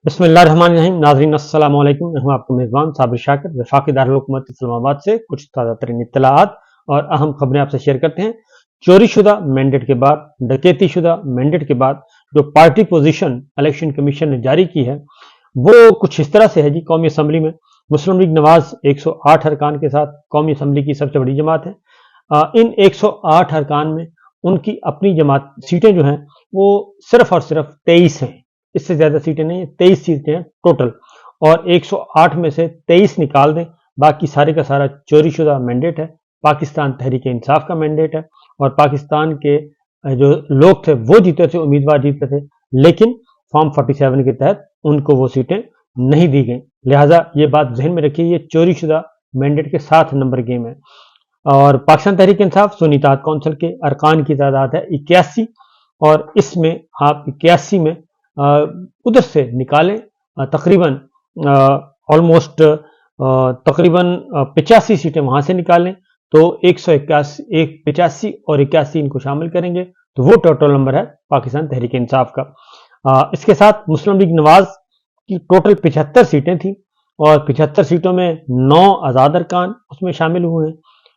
बिस्मिल्लाहिर्रहमानिर्रहीम। नाज़रीन अस्सलाम वालेकुम। मैं हूं आपका मेज़बान साबिर शाकिर, वफाकी दारुल हुकूमत इस्लामाबाद से कुछ ताज़ा तरीन इत्तलाआत और अहम खबरें आपसे शेयर करते हैं। चोरी शुदा मैंडेट के बाद, डकैती शुदा मैंडेट के बाद जो पार्टी पोजीशन इलेक्शन कमीशन ने जारी की है वो कुछ इस तरह से है जी। कौमी असम्बली में मुस्लिम लीग नवाज 108 अरकान के साथ कौमी असम्बली की सबसे बड़ी जमात है। इन 108 अरकान में उनकी अपनी जमात सीटें जो हैं वो सिर्फ और सिर्फ 23 हैं, इससे ज्यादा सीटें नहीं है। 23 सीटें हैं टोटल, और 108 में से 23 निकाल दें, बाकी सारे का सारा चोरी शुदा मैंडेट है। पाकिस्तान तहरीक इंसाफ का मैंडेट है और पाकिस्तान के जो लोग थे वो जीते थे, उम्मीदवार जीते थे, लेकिन फॉर्म 47 के तहत उनको वो सीटें नहीं दी गई। लिहाजा ये बात जहन में रखिए, ये चोरी शुदा मैंडेट के 7 नंबर गेम है। और पाकिस्तान तहरीक इंसाफ सुन्नी इत्तेहाद कौंसिल के अरकान की तादाद है 81, और इसमें आप 81 में उधर से निकालें तकरीबन ऑलमोस्ट तकरीबन 85 सीटें वहां से निकालें तो 185 और 81 इनको शामिल करेंगे तो वो टोटल नंबर है पाकिस्तान तहरीक इंसाफ का। इसके साथ मुस्लिम लीग नवाज की टोटल 75 सीटें थी और 75 सीटों में 9 आज़ाद अरकान उसमें शामिल हुए हैं,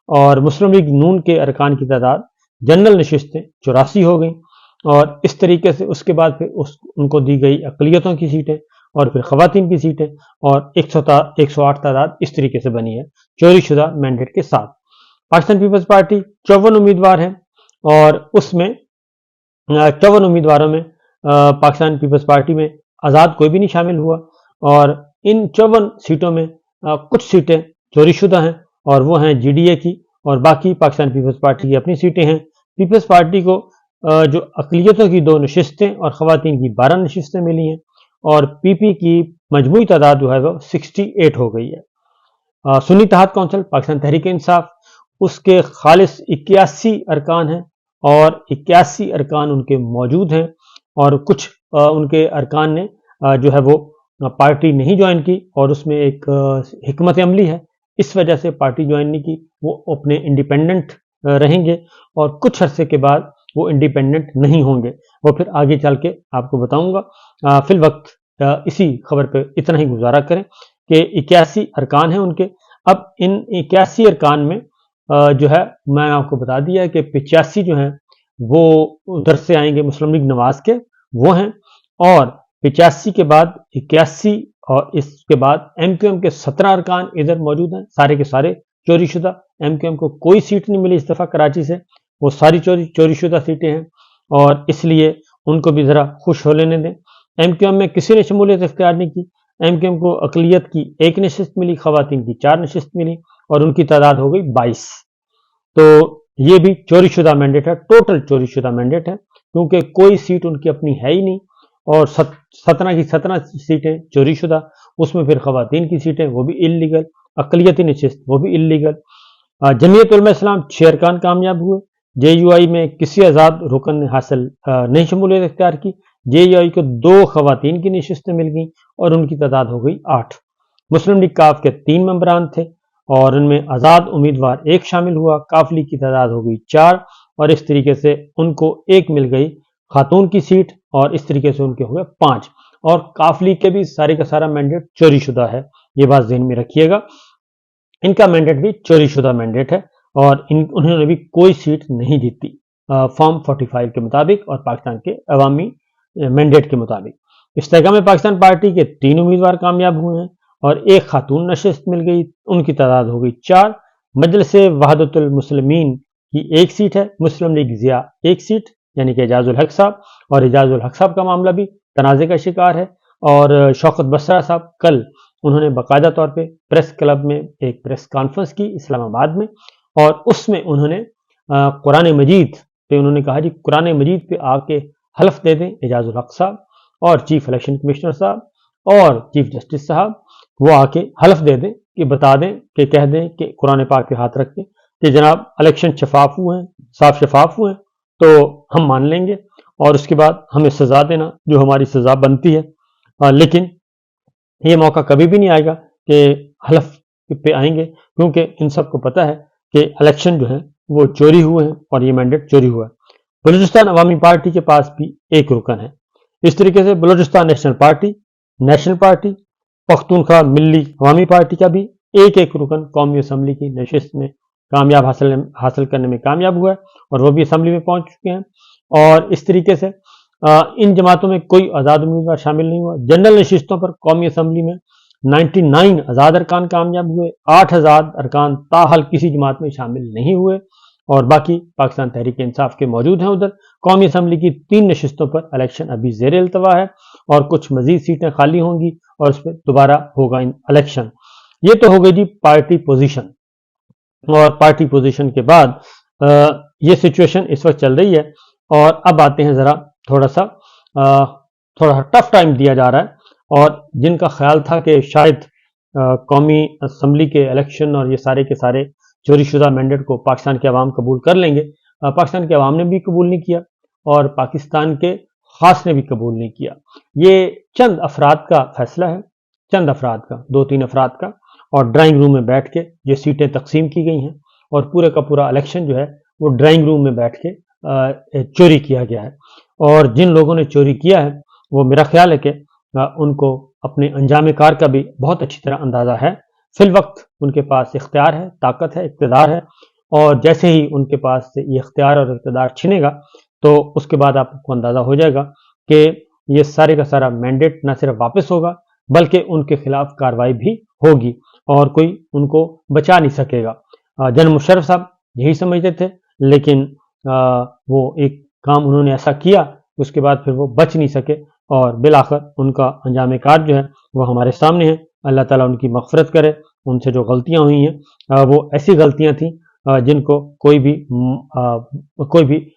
और मुस्लिम लीग नून के अरकान की तादाद जनरल नशिस्तें 84 हो गई, और इस तरीके से उसके बाद फिर उनको दी गई अकलियतों की सीटें और फिर खवातीन की सीटें, और 108 तादाद इस तरीके से बनी है चोरी शुदा मैंडेट के साथ। पाकिस्तान पीपल्स पार्टी 54 उम्मीदवार हैं और उसमें 54 उम्मीदवारों में पाकिस्तान पीपल्स पार्टी में आज़ाद कोई भी नहीं शामिल हुआ, और इन 54 सीटों में कुछ सीटें चोरी शुदा हैं और वो हैं GDA की, और बाकी पाकिस्तान पीपल्स पार्टी की अपनी सीटें हैं। पीपल्स पार्टी को जो अकलियतों की 2 नशिस्तें और खवातीन की 12 नशिस्तें मिली हैं, और PP की मजमूई तादाद जो है वो 68 हो गई है। सुन्नी इत्तेहाद कौंसिल पाकिस्तान तहरीक इंसाफ, उसके खालिस 81 अरकान हैं और 81 अरकान उनके मौजूद हैं, और कुछ उनके अरकान ने जो है वो पार्टी नहीं ज्वाइन की, और उसमें एक हिकमत अमली है, इस वजह से पार्टी ज्वाइन नहीं की। वो अपने इंडिपेंडेंट रहेंगे और कुछ अरसे के बाद वो इंडिपेंडेंट नहीं होंगे, वो फिर आगे चल के आपको बताऊंगा। फिल वक्त इसी खबर पे इतना ही गुजारा करें कि 81 अरकान हैं उनके। अब इन 81 अरकान में जो है मैंने आपको बता दिया है कि 85 जो हैं वो उधर से आएंगे मुस्लिम लीग नवाज के, वो हैं, और 85 के बाद 81 और इसके बाद MQM के 17 अरकान इधर मौजूद हैं, सारे के सारे चोरी शुदा। MQM को कोई सीट नहीं मिली इस दफा कराची से, वो सारी चोरी शुदा सीटें हैं, और इसलिए उनको भी ज़रा खुश हो लेने दें। MQM में किसी ने शमूलियत इख्तियार नहीं की। MQM को अकलियत की 1 नशिस्त मिली, खवातीन की 4 नशिस्त मिली, और उनकी तादाद हो गई 22। तो ये भी चोरी शुदा मैंडेट है, टोटल चोरी शुदा मैंडेट है, क्योंकि कोई सीट उनकी अपनी है ही नहीं, और 17 की 17 सीटें चोरी शुदा, उसमें फिर खवातीन की सीटें वो भी इल्लीगल, अकलियती नशिस्त वो भी इल्लीगल। जमीयत उलमा इस्लाम 6 अरकान कामयाब हुए। JUI में किसी आज़ाद रुकन ने हासिल नहीं शमूलियत इख्तियार की। JUI को 2 खवातीन की नशिस्तें मिल गई और उनकी तादाद हो गई 8। मुस्लिम लीग काफ के 3 मेंबरान थे और उनमें आज़ाद उम्मीदवार 1 शामिल हुआ, काफ लीग की तादाद हो गई 4, और इस तरीके से उनको 1 मिल गई खातून की सीट, और इस तरीके से उनके हुए 5। और काफ लीग के भी सारे का सारा मैंडेट चोरी शुदा है, ये बात ज़हन में रखिएगा। इनका मैंडेट भी चोरी शुदा मैंडेट है और उन्होंने भी कोई सीट नहीं जीती फॉर्म 45 के मुताबिक और पाकिस्तान के अवामी मैंडेट के मुताबिक। इस्तेहकाम पाकिस्तान पार्टी के 3 उम्मीदवार कामयाब हुए हैं और 1 खातून नशिस्त मिल गई, उनकी तादाद हो गई 4। मजलिस वहदतुल मुस्लिमीन की 1 सीट है, मुस्लिम लीग ज़िया 1 सीट यानी कि एजाजुल हक साहब, और एजाजुल हक साहब का मामला भी तनाज़े का शिकार है। और शौकत बसरा साहब कल उन्होंने बाकायदा तौर पे प्रेस क्लब में एक प्रेस कॉन्फ्रेंस की इस्लामाबाद में, और उसमें उन्होंने कुरान मजीद पे उन्होंने कहा जी कुरान मजीद पे आके हलफ दे दें एजाजुल हक साहब और चीफ इलेक्शन कमिश्नर साहब और चीफ जस्टिस साहब, वो आके हलफ दे दें कि बता दें कि कह दें कि कुरान पाक पे हाथ रख के कि जनाब इलेक्शन शफाफ हुए हैं, साफ शफाफ हुए हैं, तो हम मान लेंगे और उसके बाद हमें सज़ा देना जो हमारी सज़ा बनती है। लेकिन ये मौका कभी भी नहीं आएगा कि हलफ पे आएंगे, क्योंकि इन सबको पता है कि इलेक्शन जो है वो चोरी हुए हैं और ये मैंडेट चोरी हुआ है। बलूचिस्तान अवामी पार्टी के पास भी 1 रुकन है। इस तरीके से Balochistan national party national party, Pakhtunkhwa ملی عوامی پارٹی کا بھی ایک ایک رکن قومی اسمبلی کی نشست میں کامیاب حاصل کرنے میں کامیاب ہوا ہے اور وہ بھی اسمبلی میں پہنچ چکے ہیں. اور اس طریقے سے ان جماعتوں میں کوئی آزاد امیدوار شامل نہیں ہوا. جنرل نشستوں پر قومی اسمبلی میں 99 آزاد ارکان کامیاب ہوئے، 8 آزاد ارکان تاحال کسی جماعت میں شامل نہیں ہوئے اور باقی پاکستان تحریک انصاف کے موجود ہیں. ادھر قومی اسمبلی کی 3 نشستوں پر الیکشن ابھی زیر التوا ہے اور کچھ مزید سیٹیں خالی ہوں گی اور اس پہ دوبارہ ہوگا الیکشن. یہ تو ہو گئی جی پارٹی پوزیشن. اور پارٹی پوزیشن کے بعد یہ سچویشن اس وقت چل رہی ہے اور اب آتے ہیں ذرا تھوڑا سا ٹف ٹائم دیا جا رہا ہے اور جن کا خیال تھا کہ شاید قومی اسمبلی کے الیکشن اور یہ سارے کے سارے چوری شدہ مینڈیٹ کو پاکستان کے عوام قبول کر لیں گے، پاکستان کے عوام نے بھی قبول نہیں کیا اور پاکستان کے خاص نے بھی قبول نہیں کیا. یہ چند افراد کا فیصلہ ہے، چند افراد کا، 2-3 افراد کا، اور ڈرائنگ روم میں بیٹھ کے یہ سیٹیں تقسیم کی گئی ہیں اور پورے کا پورا الیکشن جو ہے وہ ڈرائنگ روم میں بیٹھ کے چوری کیا گیا ہے. اور جن لوگوں نے چوری کیا ہے وہ میرا خیال ہے کہ ان کو اپنے انجام کار کا بھی بہت اچھی طرح اندازہ ہے. فی الوقت ان کے پاس اختیار ہے، طاقت ہے، اقتدار ہے اور جیسے ہی ان کے پاس سے یہ اختیار اور اقتدار چھنے گا تو اس کے بعد آپ کو اندازہ ہو جائے گا کہ یہ سارے کا سارا مینڈیٹ نہ صرف واپس ہوگا بلکہ ان کے خلاف کارروائی بھی ہوگی اور کوئی ان کو بچا نہیں سکے گا. جنرل مشرف صاحب یہی سمجھتے تھے لیکن وہ ایک کام انہوں نے ایسا کیا اس کے بعد پھر وہ بچ نہیں سکے اور بالآخر ان کا انجام کار جو ہے وہ ہمارے سامنے ہے. اللہ تعالیٰ ان کی مغفرت کرے. ان سے جو غلطیاں ہوئی ہیں وہ ایسی غلطیاں تھیں جن کو کوئی بھی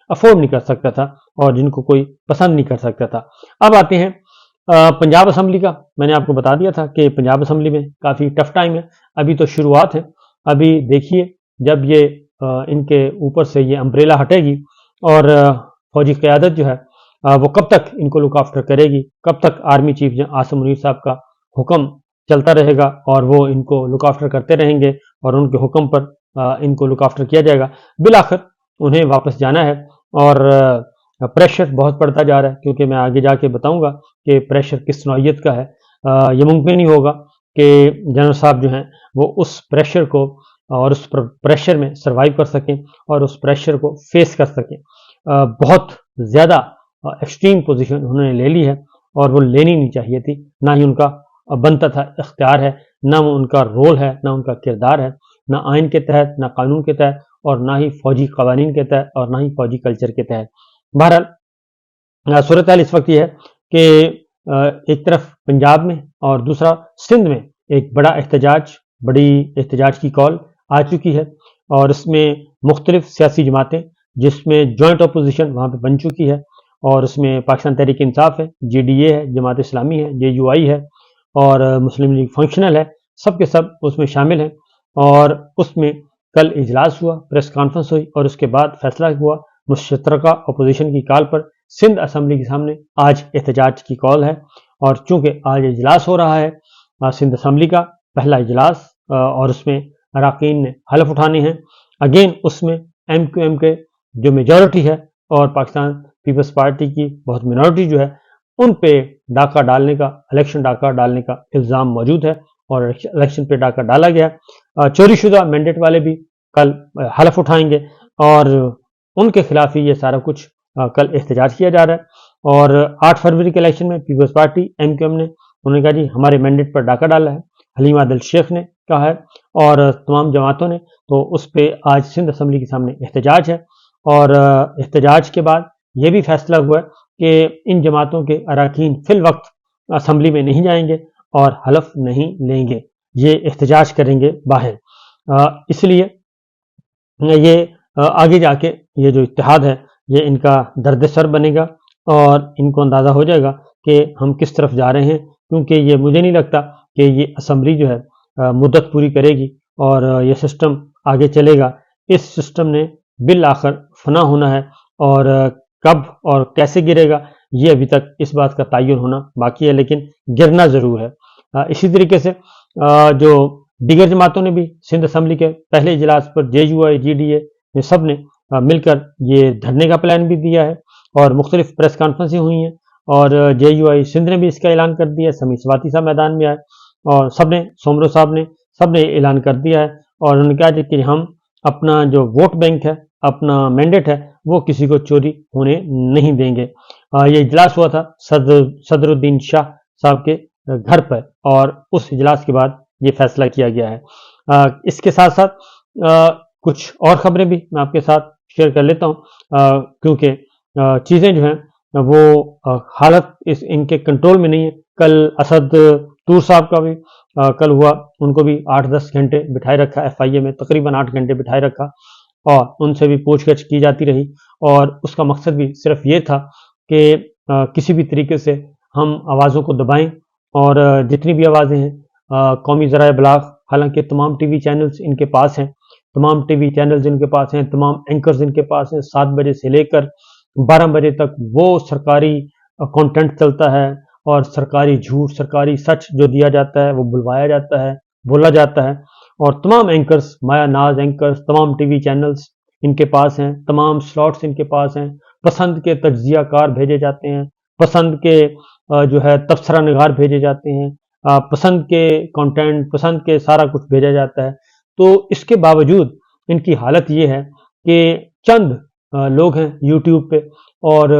افورڈ نہیں کر سکتا تھا اور جن کو کوئی پسند نہیں کر سکتا تھا. اب آتے ہیں پنجاب اسمبلی کا. میں نے آپ کو بتا دیا تھا کہ پنجاب اسمبلی میں کافی ٹف ٹائم ہے. ابھی تو شروعات ہے. ابھی دیکھیے جب یہ ان کے اوپر سے یہ امبریلا ہٹے گی اور فوجی قیادت جو ہے وہ کب تک ان کو لک آفٹر کرے گی، کب تک آرمی چیف عاصم منیر صاحب کا حکم چلتا رہے گا اور وہ ان کو لک آفٹر کرتے رہیں گے اور ان کے حکم پر ان کو لک آفٹر کیا جائے گا. بالآخر انہیں واپس جانا ہے اور پریشر بہت پڑتا جا رہا ہے کیونکہ میں آگے جا کے بتاؤں گا کہ پریشر کس نوعیت کا ہے. یہ ممکن نہیں ہوگا کہ جنرل صاحب جو ہیں وہ اس پریشر کو اور اس پریشر میں سروائیو کر سکیں اور اس پریشر کو فیس کر سکیں. بہت زیادہ ایکسٹریم پوزیشن انہوں نے لے لی ہے اور وہ لینی نہیں چاہیے تھی. نہ ہی ان کا بنتا تھا اختیار ہے، نہ وہ ان کا رول ہے، نہ ان کا کردار ہے، نہ آئین کے تحت، نہ قانون کے تحت اور نہ ہی فوجی قوانین کے تحت اور نہ ہی فوجی کلچر کے تحت. بہرحال صورتحال اس وقت یہ ہے کہ ایک طرف پنجاب میں اور دوسرا سندھ میں ایک بڑی احتجاج کی کال آ چکی ہے اور اس میں مختلف سیاسی جماعتیں جس میں جوائنٹ اپوزیشن وہاں پہ بن چکی ہے اور اس میں پاکستان تحریک انصاف ہے، GDA ہے، جماعت اسلامی ہے، JUI ہے اور مسلم لیگ فنکشنل ہے، سب کے سب اس میں شامل ہیں. اور اس میں کل اجلاس ہوا، پریس کانفرنس ہوئی اور اس کے بعد فیصلہ ہوا مشترکہ اپوزیشن کی کال پر سندھ اسمبلی کے سامنے آج احتجاج کی کال ہے. اور چونکہ آج اجلاس ہو رہا ہے سندھ اسمبلی کا پہلا اجلاس اور اس میں اراکین نے حلف اٹھانے ہیں. اگین اس میں MQM کے جو میجورٹی ہے اور پاکستان پیپلز پارٹی کی بہت منورٹی جو ہے ان پہ ڈاکہ ڈالنے کا، الیکشن ڈاکہ ڈالنے کا الزام موجود ہے اور الیکشن پہ ڈاکہ ڈالا گیا. چوری شدہ مینڈیٹ والے بھی کل حلف اٹھائیں گے اور ان کے خلاف ہی یہ سارا کچھ کل احتجاج کیا جا رہا ہے. اور 8 فروری کے الیکشن میں پیپلز پارٹی MQM نے انہوں نے کہا جی ہمارے مینڈیٹ پر ڈاکہ ڈالا ہے، حلیم عادل شیخ نے کہا ہے اور تمام جماعتوں نے. تو اس پہ آج سندھ اسمبلی کے سامنے احتجاج ہے اور احتجاج کے بعد یہ بھی فیصلہ ہوا ہے کہ ان جماعتوں کے اراکین فی الوقت اسمبلی میں نہیں جائیں گے اور حلف نہیں لیں گے، یہ احتجاج کریں گے باہر. اس لیے یہ آگے جا کے یہ جو اتحاد ہے یہ ان کا درد سر بنے گا اور ان کو اندازہ ہو جائے گا کہ ہم کس طرف جا رہے ہیں کیونکہ یہ مجھے نہیں لگتا کہ یہ اسمبلی جو ہے مدت پوری کرے گی اور یہ سسٹم آگے چلے گا. اس سسٹم نے بالآخر فنا ہونا ہے اور کب اور کیسے گرے گا یہ ابھی تک اس بات کا تعین ہونا باقی ہے لیکن گرنا ضرور ہے. اسی طریقے سے جو دیگر جماعتوں نے بھی سندھ اسمبلی کے پہلے اجلاس پر JUI GDA سب نے مل کر یہ دھرنے کا پلان بھی دیا ہے اور مختلف پریس کانفرنسیں ہوئی ہیں اور JUI सिंध ने भी इसका ऐलान कर दिया है। समी स्वाति साहब मैदान में आए और सबने, सोमरो साहब ने, सबने ऐलान कर दिया है और उन्होंने कहा कि हम अपना जो वोट बैंक है, अपना मैंडेट है, वो किसी को चोरी होने नहीं देंगे। ये इजलास हुआ था सदरुद्दीन शाह साहब के घर पर और उस इजलास के बाद ये फैसला किया गया है। इसके साथ साथ कुछ और खबरें भी मैं आपके साथ शेयर कर लेता हूँ, क्योंकि चीज़ें जो हैं वो हालत इनके कंट्रोल में नहीं है। कल असद तूर साहब का भी कल हुआ, उनको भी 8-10 घंटे बिठाए रखा FIA में, तकरीबन 8 घंटे बिठाए रखा और उनसे भी पूछगछ की जाती रही और उसका मकसद भी सिर्फ ये था कि किसी भी तरीके से हम आवाज़ों को दबाएं और जितनी भी आवाज़ें हैं कौमी ज़राए इब्लाग़, हालांकि तमाम TV चैनल्स इनके पास हैं, तमाम TV चैनल्स इनके पास हैं, तमाम एंकर्स इनके पास हैं, 7 बजे से लेकर 12 बजे तक वो सरकारी कंटेंट चलता है और सरकारी झूठ, सरकारी सच जो दिया जाता है वो बुलवाया जाता है, बोला जाता है और तमाम एंकर्स, माया नाज एंकर्स, तमाम TV चैनल्स इनके पास हैं, तमाम स्लॉट्स इनके पास हैं, पसंद के तज्जियाकार भेजे जाते हैं, पसंद के जो है तबसरा निगार भेजे जाते हैं, पसंद के कंटेंट, पसंद के सारा कुछ भेजा जाता है। तो इसके बावजूद इनकी हालत ये है कि चंद लोग हैं यूट्यूब पे और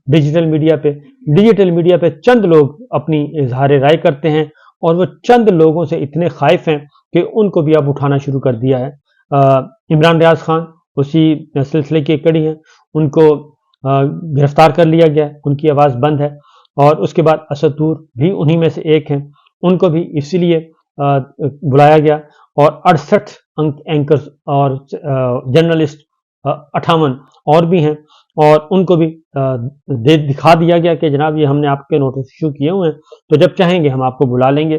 डिजिटल मीडिया पे चंद लोग अपनी इजहार राय करते हैं और वो चंद लोगों से इतने खाइफ हैं कि उनको भी अब उठाना शुरू कर दिया है। इमरान रियाज खान उसी सिलसिले की कड़ी हैं, उनको गिरफ्तार कर लिया गया, उनकी आवाज़ बंद है और उसके बाद असद तूर भी उन्हीं में से एक हैं, उनको भी इसीलिए बुलाया गया और 68 एंकर्स और जर्नलिस्ट 58 और भी हैं और उनको भी दिखा दिया गया कि जनाब ये हमने आपके नोटिस इशू किए हुए हैं, तो जब चाहेंगे हम आपको बुला लेंगे।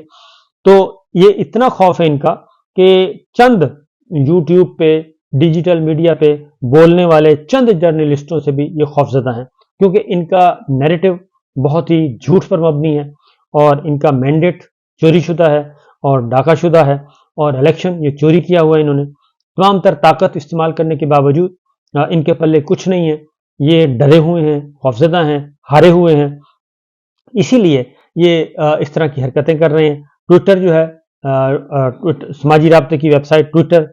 तो ये इतना खौफ है इनका कि चंद यूट्यूब पे, डिजिटल मीडिया पे बोलने वाले चंद जर्नलिस्टों से भी ये खौफजदा हैं, क्योंकि इनका नैरेटिव बहुत ही झूठ पर मबनी है और इनका मैंडेट चोरी शुदा है और डाका शुदा है और इलेक्शन ये चोरी किया हुआ है इन्होंने। तमाम तर ताकत इस्तेमाल करने के बावजूद इनके पल्ले कुछ नहीं है, ये डरे हुए हैं, खौफजदा हैं, हारे हुए हैं, इसीलिए ये इस तरह की हरकतें कर रहे हैं। ट्विटर जो है, समाजी राब्ते की वेबसाइट ट्विटर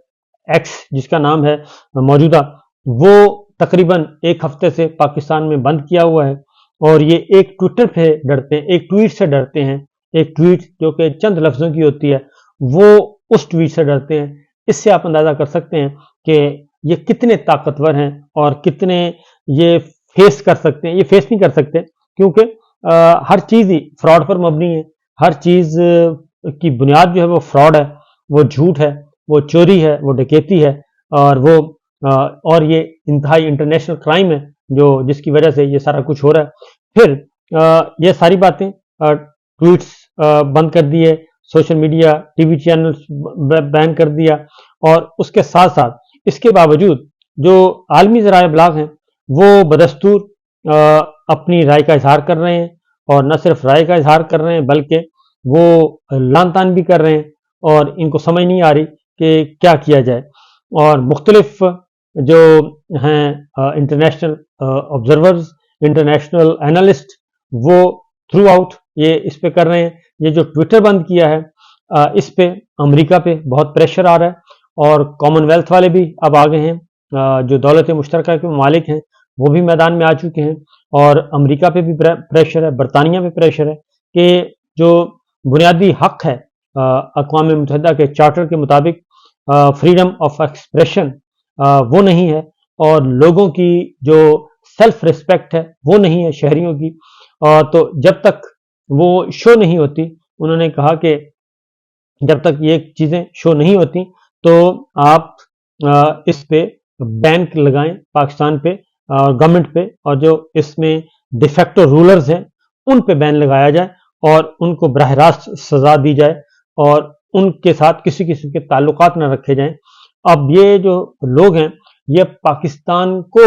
एक्स जिसका नाम है मौजूदा, वो तकरीबन एक हफ्ते से पाकिस्तान में बंद किया हुआ है और ये एक ट्विटर पे डरते हैं, एक ट्वीट से डरते हैं, एक ट्वीट जो कि चंद लफ्ज़ों की होती है वो उस ट्वीट से डरते हैं। इससे आप अंदाज़ा कर सकते हैं कि ये कितने ताकतवर हैं और कितने ये फेस कर सकते हैं। ये फेस नहीं कर सकते क्योंकि हर चीज़ ही फ्रॉड पर मबनी है, हर चीज़ की बुनियाद जो है वो फ्रॉड है, वो झूठ है, वो चोरी है, वो डकैती है और वो और ये इंतहाई इंटरनेशनल क्राइम है जो जिसकी वजह से ये सारा कुछ हो रहा है। फिर ये सारी बातें, ट्वीट्स बंद कर दिए, social media, TV channels ban कर दिया और उसके साथ साथ इसके बावजूद जो आलमी ज़राए इब्लाग़ हैं वो बदस्तूर अपनी राय का इजहार कर रहे हैं और न सिर्फ राय का इजहार कर रहे हैं बल्कि वो लान तान भी कर रहे हैं और इनको समझ नहीं आ रही कि क्या किया जाए। और मुख्तलिफ जो हैं इंटरनेशनल ऑब्जर्वर्स, इंटरनेशनल एनालिस्ट, वो थ्रू आउट ये इस पे कर रहे हैं। ये जो ट्विटर बंद किया है इस पे अमेरिका पे बहुत प्रेशर आ रहा है और कॉमनवेल्थ वाले भी अब आ गए हैं, जो दौलत मुश्तरका के मालिक हैं वो भी मैदान में आ चुके हैं और अमेरिका पे भी प्रेशर है, बरतानिया पे प्रेशर है कि जो बुनियादी हक है अक़वाम मुत्तहिदा के चार्टर के मुताबिक फ्रीडम ऑफ एक्सप्रेशन वो नहीं है और लोगों की जो सेल्फ रिस्पेक्ट है वो नहीं है शहरियों की। तो जब तक वो शो नहीं होती, उन्होंने कहा कि जब तक ये चीज़ें शो नहीं होती तो आप इस पे बैन लगाएं पाकिस्तान पे, गवर्नमेंट पे, और जो इसमें डिफेक्टो रूलर्स हैं उन पे बैन लगाया जाए और उनको बराह रास्त सज़ा दी जाए और उनके साथ किसी किस्म के ताल्लुकात न रखे जाएं। अब ये जो लोग हैं ये पाकिस्तान को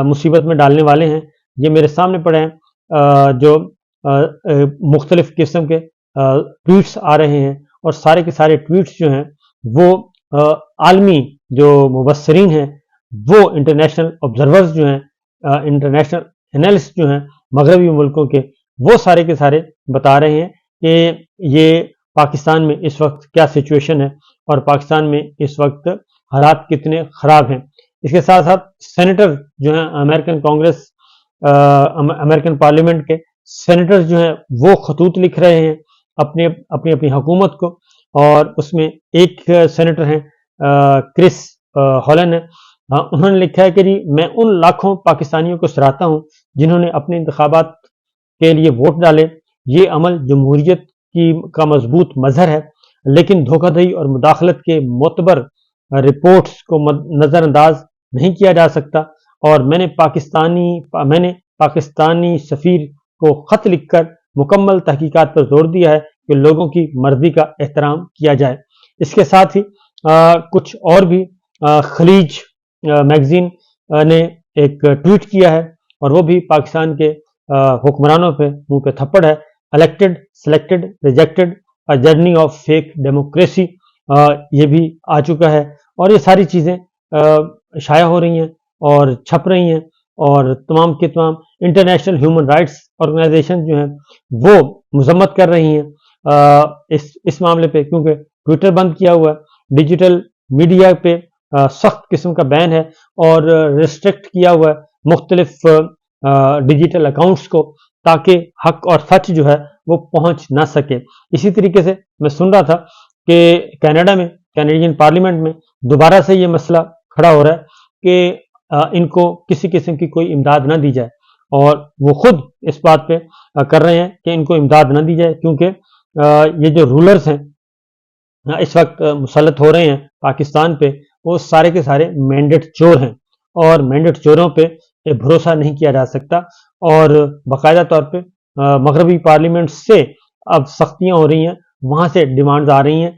मुसीबत में डालने वाले हैं। ये मेरे सामने पड़े हैं जो मुख्तलिफ किस्म के ट्वीट्स आ रहे हैं और सारे के सारे ट्वीट्स जो हैं वो आलमी जो मुबस्सरीन हैं, वो इंटरनेशनल ऑब्जर्वर्स जो हैं, इंटरनेशनल एनालिस्ट जो हैं मगरबी मुल्कों के, وہ سارے کے سارے بتا رہے ہیں کہ یہ پاکستان میں اس وقت کیا سچویشن ہے اور پاکستان میں اس وقت حالات کتنے خراب ہیں۔ اس کے ساتھ ساتھ سینیٹر جو ہیں امریکن کانگریس امریکن پارلیمنٹ کے سینیٹر جو ہیں وہ خطوط لکھ رہے ہیں اپنی اپنی حکومت کو، اور اس میں ایک سینیٹر ہیں کرس ہولن ہے، انہوں نے لکھا ہے کہ جی میں ان لاکھوں پاکستانیوں کو سراہتا ہوں جنہوں نے اپنے انتخابات کے لیے ووٹ ڈالے۔ یہ عمل جمہوریت کا مضبوط مظہر ہے، لیکن دھوکہ دہی اور مداخلت کے معتبر رپورٹس کو نظر انداز نہیں کیا جا سکتا، اور میں نے پاکستانی سفیر کو خط لکھ کر مکمل تحقیقات پر زور دیا ہے کہ لوگوں کی مرضی کا احترام کیا جائے۔ اس کے ساتھ ہی کچھ اور بھی خلیج میگزین نے ایک ٹویٹ کیا ہے، اور وہ بھی پاکستان کے حکمرانوں پہ منہ پہ تھپڑ ہے۔ Elected selected rejected journey of fake democracy, یہ بھی آ چکا ہے، اور یہ ساری چیزیں شائع ہو رہی ہیں اور چھپ رہی ہیں، اور تمام کے تمام انٹرنیشنل ہیومن رائٹس آرگنائزیشن جو ہیں وہ مذمت کر رہی ہیں اس معاملے پہ، کیونکہ ٹویٹر بند کیا ہوا ہے، ڈیجیٹل میڈیا پہ سخت قسم کا بین ہے، اور ریسٹرکٹ کیا ہوا ہے مختلف ڈیجیٹل اکاؤنٹس کو، تاکہ حق اور سچ جو ہے وہ پہنچ نہ سکے۔ اسی طریقے سے میں سن رہا تھا کہ کینیڈا میں کینیڈین پارلیمنٹ میں دوبارہ سے یہ مسئلہ کھڑا ہو رہا ہے کہ ان کو کسی قسم کی کوئی امداد نہ دی جائے، اور وہ خود اس بات پہ کر رہے ہیں کہ ان کو امداد نہ دی جائے، کیونکہ یہ جو رولرز ہیں اس وقت مسلط ہو رہے ہیں پاکستان پہ، وہ سارے کے سارے مینڈیٹ چور ہیں، اور مینڈیٹ چوروں پہ بھروسہ نہیں کیا جا سکتا، اور باقاعدہ طور پہ مغربی پارلیمنٹ سے اب سختیاں ہو رہی ہیں، وہاں سے ڈیمانڈز آ رہی ہیں۔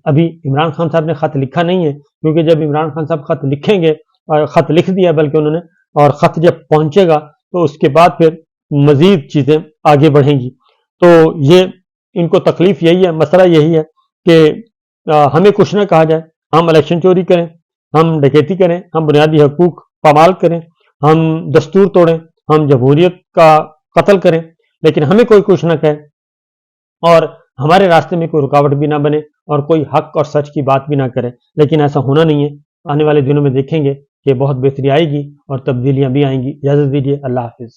ابھی عمران خان صاحب نے خط لکھا نہیں ہے، کیونکہ جب عمران خان صاحب خط لکھیں گے، خط لکھ دیا بلکہ انہوں نے، اور خط جب پہنچے گا تو اس کے بعد پھر مزید چیزیں آگے بڑھیں گی۔ تو یہ ان کو تکلیف یہی ہے، مسئلہ یہی ہے کہ ہمیں کچھ نہ کہا جائے، ہم الیکشن چوری کریں، ہم ڈکیتی کریں، ہم بنیادی حقوق پامال کریں، ہم دستور توڑیں، ہم جمہوریت کا قتل کریں، لیکن ہمیں کوئی کچھ نہ کہے، اور ہمارے راستے میں کوئی رکاوٹ بھی نہ بنے، اور کوئی حق اور سچ کی بات بھی نہ کرے۔ لیکن ایسا ہونا نہیں ہے، آنے والے دنوں میں دیکھیں گے کہ بہت بہتری آئے گی اور تبدیلیاں بھی آئیں گی۔ اجازت دیجیے، اللہ حافظ۔